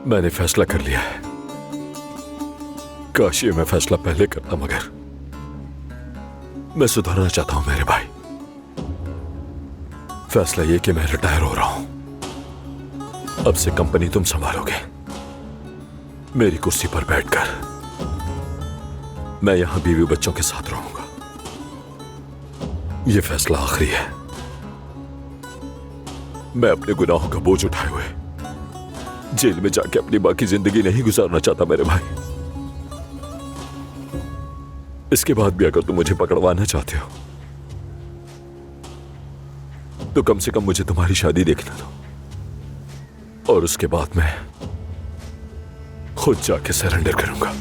मैंने फैसला कर लिया है। काश ये मैं फैसला पहले करता, मगर मैं सुधरना चाहता हूं मेरे भाई। फैसला ये कि मैं रिटायर हो रहा हूं। अब से कंपनी तुम संभालोगे। मेरी कुर्सी पर बैठकर मैं यहां बीवी बच्चों के साथ रहूंगा। यह फैसला आखिरी है। मैं अपने गुनाहों का बोझ उठाए हुए जेल में जाके अपनी बाकी जिंदगी नहीं गुजारना चाहता मेरे भाई। इसके बाद भी अगर तुम मुझे पकड़वाना चाहते हो तो कम से कम मुझे तुम्हारी शादी देखने दो, और उसके बाद मैं खुद जाके सरेंडर करूंगा।